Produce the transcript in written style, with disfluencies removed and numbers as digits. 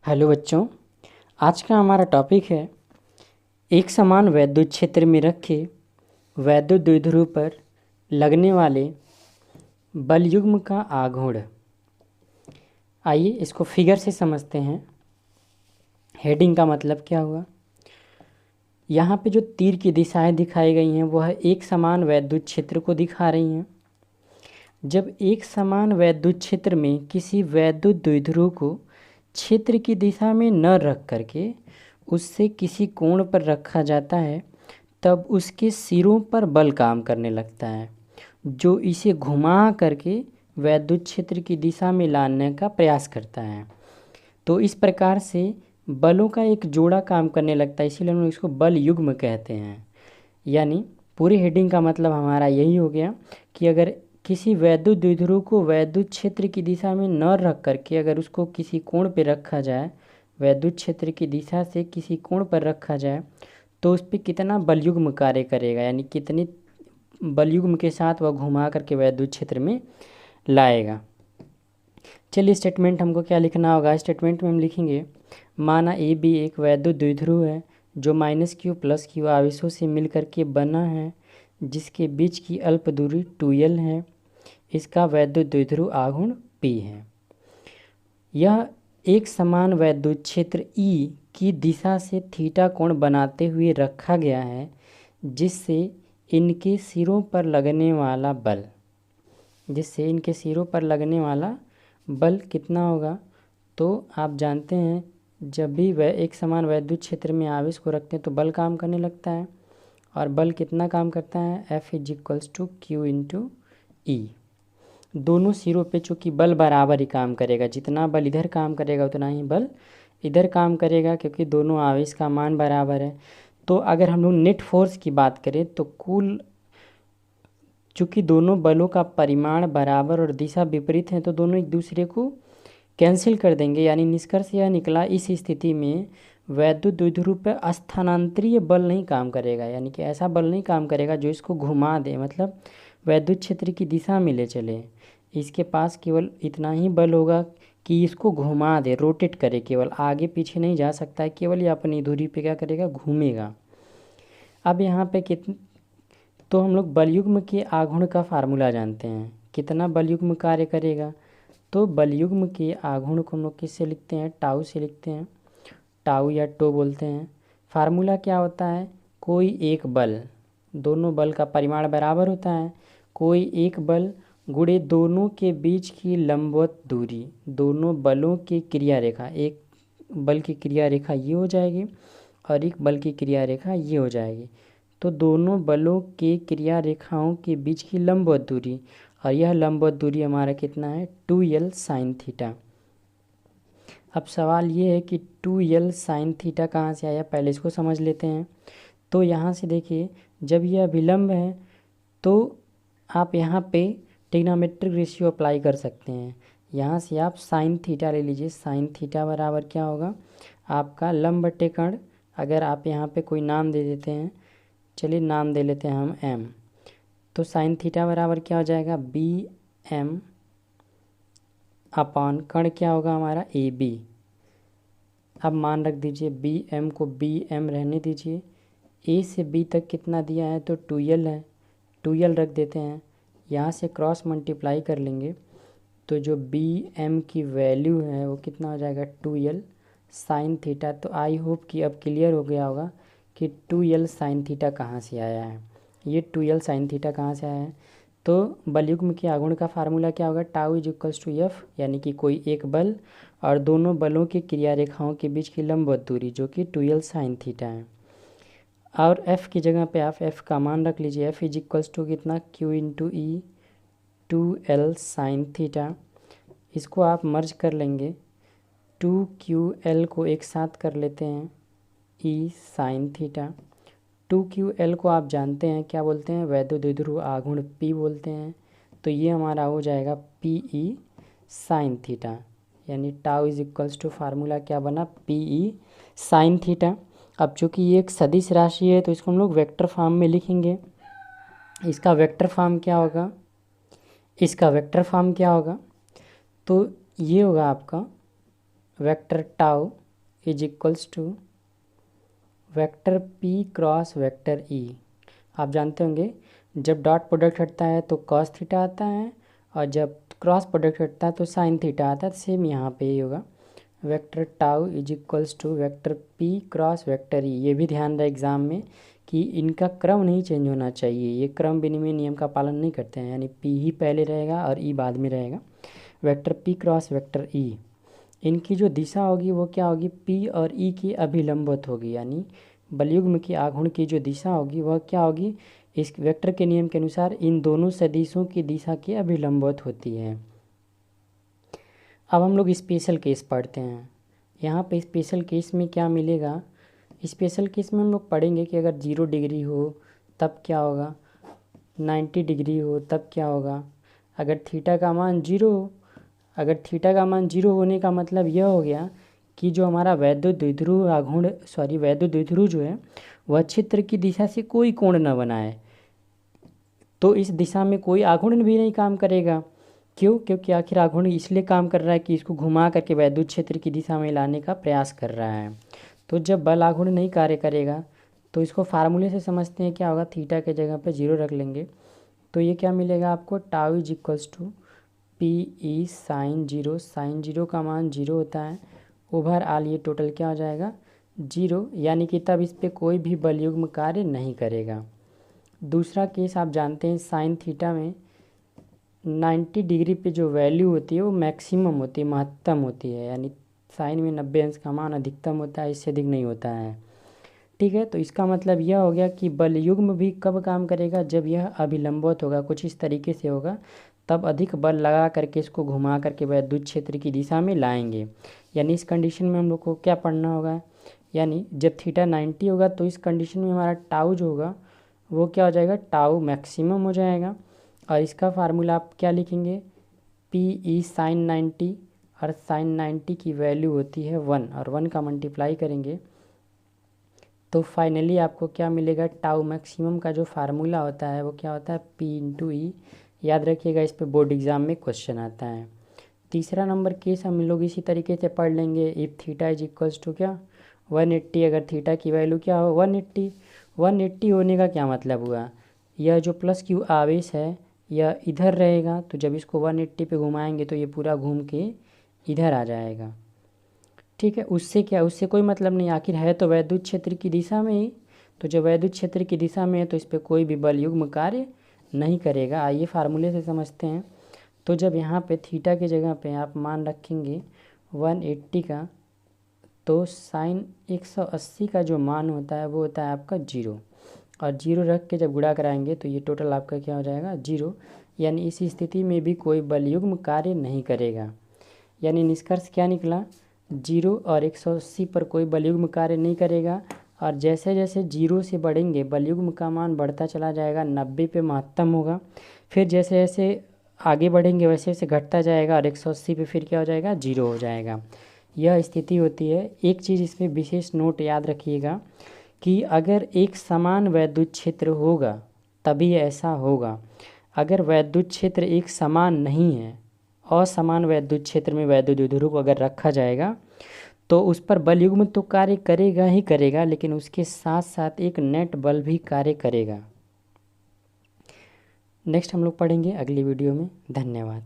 Hello बच्चों, आज का हमारा टॉपिक है एक समान वैद्युत क्षेत्र में रखे वैद्युत द्विध्रुव पर लगने वाले बल युग्म का आघूर्ण। आइए इसको फिगर से समझते हैं। हेडिंग का मतलब क्या हुआ? यहाँ पे जो तीर की दिशाएं दिखाई गई हैं वह एक समान वैद्युत क्षेत्र को दिखा रही हैं। जब एक समान वैद्युत क्षेत्र में किसी वैद्युत द्विध्रुव को क्षेत्र की दिशा में न रख करके उससे किसी कोण पर रखा जाता है, तब उसके सिरों पर बल काम करने लगता है जो इसे घुमा करके वैद्युत क्षेत्र की दिशा में लाने का प्रयास करता है। तो इस प्रकार से बलों का एक जोड़ा काम करने लगता है, इसीलिए हम लोग इसको बल युग्म कहते हैं। यानी पूरी हेडिंग का मतलब हमारा यही हो गया कि अगर किसी वैद्युत द्विध्रुव को वैद्युत क्षेत्र की दिशा में न रख करके अगर उसको किसी कोण पर रखा जाए, वैद्युत क्षेत्र की दिशा से किसी कोण पर रखा जाए, तो उस पर कितना बलयुग्म कार्य करेगा, यानी कितनी बलयुग्म के साथ वह घुमा करके वैद्युत क्षेत्र में लाएगा। चलिए स्टेटमेंट हमको क्या लिखना होगा। स्टेटमेंट में हम लिखेंगे, माना ए बी एक वैद्युत द्विध्रुव है जो -q + q आवेशों से मिलकर के बना है, जिसके बीच की अल्प दूरी 2l है। इसका वैद्युत द्विध्रुव आघूर्ण P है। यह एक समान वैद्युत क्षेत्र E की दिशा से थीटा कोण बनाते हुए रखा गया है, जिससे इनके सिरों पर लगने वाला बल कितना होगा। तो आप जानते हैं जब भी वह एक समान वैद्युत क्षेत्र में आवेश को रखते हैं तो बल काम करने लगता है, और बल कितना काम करता है, F = Q × E। दोनों सिरों पे चूँकि बल बराबर ही काम करेगा, जितना बल इधर काम करेगा उतना ही बल इधर काम करेगा, क्योंकि दोनों आवेश का मान बराबर है। तो अगर हम लोग नेट फोर्स की बात करें तो कुल, चूँकि दोनों बलों का परिमाण बराबर और दिशा विपरीत है, तो दोनों एक दूसरे को कैंसिल कर देंगे। यानी निष्कर्ष यह निकला, इस स्थिति में वैद्युत द्विध्रुव पर स्थानांतरीय बल नहीं काम करेगा, यानी कि ऐसा बल नहीं काम करेगा जो इसको घुमा दे, मतलब वैद्युत क्षेत्र की दिशा में ले चले। इसके पास केवल इतना ही बल होगा कि इसको घुमा दे, रोटेट करे, केवल आगे पीछे नहीं जा सकता है, केवल ये अपनी धुरी पे क्या करेगा, घूमेगा। अब यहाँ पे तो हम लोग बलयुग्म के आघूर्ण का फार्मूला जानते हैं, कितना बलयुग्म कार्य करेगा। तो बलयुग्म के आघूर्ण को हम लोग किससे लिखते हैं, टाउ से लिखते हैं, टाउ या टो बोलते हैं। फार्मूला क्या होता है, कोई एक बल, दोनों बल का परिमाण बराबर होता है, कोई एक बल गुणे दोनों के बीच की लंबवत दूरी, दोनों बलों की क्रिया रेखा, एक बल की क्रिया रेखा ये हो जाएगी और एक बल की क्रिया रेखा ये हो जाएगी। तो दोनों बलों के क्रिया रेखाओं के बीच की लंबवत दूरी, और यह लंबवत दूरी हमारा कितना है, 2l sin थीटा। अब सवाल ये है कि 2l sin थीटा कहाँ से आया, पहले इसको समझ लेते हैं। तो यहाँ से देखिए, जब यह अभिलंब है तो आप यहाँ पे ट्रिग्नोमेट्रिक रेशियो अप्लाई कर सकते हैं। यहाँ से आप साइन थीटा ले लीजिए, साइन थीटा बराबर क्या होगा, आपका लंब बटे कर्ण। अगर आप यहाँ पे कोई नाम दे देते हैं, चलिए नाम दे लेते हैं हम m, तो साइन थीटा बराबर क्या हो जाएगा, BM अपॉन कर्ण क्या होगा हमारा, AB। अब मान रख दीजिए BM को BM रहने दीजिए, A से B तक कितना दिया है, तो 2l है, 2l रख देते हैं। यहाँ से क्रॉस मल्टीप्लाई कर लेंगे तो जो BM की वैल्यू है वो कितना हो जाएगा, 2l साइन थीटा। तो आई होप कि अब क्लियर हो गया होगा कि 2l साइन थीटा कहाँ से आया है, ये 2l साइन थीटा कहाँ से आया है। तो बलयुग्म के आघूर्ण का फार्मूला क्या होगा, टाउ = F, यानी कि कोई एक बल और दोनों बलों की क्रिया रेखाओं के बीच की लंबवत दूरी, जो कि 2l साइन थीटा है। और F की जगह पे आप F का मान रख लीजिए, F = कितना, Q × E 2l sine theta. इसको आप मर्ज कर लेंगे, 2QL को एक साथ कर लेते हैं, E साइन थीटा। 2QL को आप जानते हैं क्या बोलते हैं, वैद्युत द्विध्रुव आघूर्ण P बोलते हैं। तो ये हमारा हो जाएगा PE साइन थीटा, यानी टाउ = फार्मूला क्या बना, PE साइन थीटा। अब चूँकि ये एक सदिश राशि है तो इसको हम लोग वेक्टर फॉर्म में लिखेंगे। इसका वेक्टर फॉर्म क्या होगा, तो ये होगा आपका vector tau is equals to vector P cross vector E. आप जानते होंगे जब डॉट प्रोडक्ट हटता है तो कॉस थीटा आता है, और जब क्रॉस प्रोडक्ट हटता है तो साइन थीटा आता है। सेम यहाँ पे ही होगा, vector tau is equals to vector P cross vector E. ये भी ध्यान रहे एग्ज़ाम में कि इनका क्रम नहीं चेंज होना चाहिए, ये क्रम विनिमय नियम का पालन नहीं करते हैं, यानी पी ही पहले रहेगा और ई बाद में रहेगा। वेक्टर पी क्रॉस वेक्टर ई, इनकी जो दिशा होगी वो क्या होगी, पी और ई की अभिलंबवत होगी, यानी बलयुग्म की आघूर्ण की जो दिशा होगी वह क्या होगी, इस वेक्टर के नियम के अनुसार इन दोनों सदिशों की दिशा की अभिलंबवत होती है। अब हम लोग स्पेशल केस पढ़ते हैं। यहाँ पे स्पेशल केस में क्या मिलेगा, स्पेशल केस में हम लोग पढ़ेंगे कि अगर 0 डिग्री हो तब क्या होगा, 90 डिग्री हो तब क्या होगा, अगर थीटा का मान 0 हो। अगर थीटा का मान 0 होने का मतलब यह हो गया कि जो हमारा वैद्युत द्विध्रुव आघूर्ण वैद्युत द्विध्रुव जो है वह क्षेत्र की दिशा से कोई कोण न बनाए, तो इस दिशा में कोई आघूर्ण भी नहीं काम करेगा। क्यों? क्योंकि आखिर आघूर्ण इसलिए काम कर रहा है कि इसको घुमा करके वैद्युत क्षेत्र की दिशा में लाने का प्रयास कर रहा है। तो जब बल आघूर्ण नहीं कार्य करेगा तो इसको फार्मूले से समझते हैं, क्या होगा, थीटा के जगह पे 0 रख लेंगे तो ये क्या मिलेगा आपको, tau is equals to P E sine 0। Sine 0 का मान 0 होता है, ओवर ऑल ये टोटल क्या हो जाएगा, 0, यानी कि तब इस पर कोई भी बलयुग्म कार्य नहीं करेगा। दूसरा केस आप जानते हैं, साइन थीटा में 90 डिग्री पे जो वैल्यू होती है वो मैक्सिमम होती है, महत्तम होती है, यानी साइन में 90 अंश का मान अधिकतम होता है, इससे अधिक नहीं होता है। ठीक है, तो इसका मतलब यह हो गया कि बलयुग्म भी कब काम करेगा, जब यह अभिलंबवत होगा, कुछ इस तरीके से होगा, तब अधिक बल लगा करके इसको घुमा करके वैद्युत क्षेत्र की दिशा में लाएंगे। यानी इस कंडीशन में हम लोग को क्या पढ़ना होगा, यानी जब थीटा 90 होगा तो इस कंडीशन में हमारा टाउ जो होगा वो क्या हो जाएगा, टाउ मैक्सिमम हो जाएगा। और इसका फार्मूला आप क्या लिखेंगे, पी ई साइन 90, और साइन 90 की वैल्यू होती है 1, और 1 का मल्टीप्लाई करेंगे तो फाइनली आपको क्या मिलेगा, टाउ मैक्सिमम का जो फार्मूला होता है वो क्या होता है, पी इंटू ई। याद रखिएगा, इस पे बोर्ड एग्ज़ाम में क्वेश्चन आता है। तीसरा नंबर केस हम लोग इसी तरीके से पढ़ लेंगे, if theta is equals to क्या, 180। अगर थीटा की वैल्यू क्या हो, 180 होने का क्या मतलब हुआ, यह जो प्लस क्यू आवेश है यह इधर रहेगा, तो जब इसको 180 पे घुमाएंगे तो ये पूरा घूम के इधर आ जाएगा। ठीक है, उससे क्या, उससे कोई मतलब नहीं, आखिर है तो वैद्युत क्षेत्र की दिशा में ही, तो जब वैद्युत क्षेत्र की दिशा में है तो इस पर कोई भी बलयुग्म कार्य नहीं करेगा। आइए फार्मूले से समझते हैं। तो जब यहाँ पे थीटा की जगह पे आप मान रखेंगे 180 का, तो साइन 180 का जो मान होता है वो होता है आपका 0, और 0 रख के जब गुणा कराएंगे तो ये टोटल आपका क्या हो जाएगा, 0। यानी इस स्थिति में भी कोई बलयुग्म कार्य नहीं करेगा। यानी निष्कर्ष क्या निकला, 0 और 180 पर कोई बलयुग्म कार्य नहीं करेगा, और जैसे जैसे 0 से बढ़ेंगे बलयुग्म का मान बढ़ता चला जाएगा, 90 पे महत्तम होगा, फिर जैसे जैसे आगे बढ़ेंगे वैसे वैसे घटता जाएगा, और 180 पे फिर क्या हो जाएगा, 0 हो जाएगा। यह स्थिति होती है। एक चीज़ इसमें विशेष नोट याद रखिएगा कि अगर एक समान वैद्युत क्षेत्र होगा तभी ऐसा होगा। अगर वैद्युत क्षेत्र एक समान नहीं है, असमान वैद्युत क्षेत्र में वैद्युत द्विध्रुव को अगर रखा जाएगा तो उस पर बलयुग्म तो कार्य करेगा ही करेगा, लेकिन उसके साथ साथ एक नेट बल भी कार्य करेगा। नेक्स्ट हम लोग पढ़ेंगे अगली वीडियो में। धन्यवाद।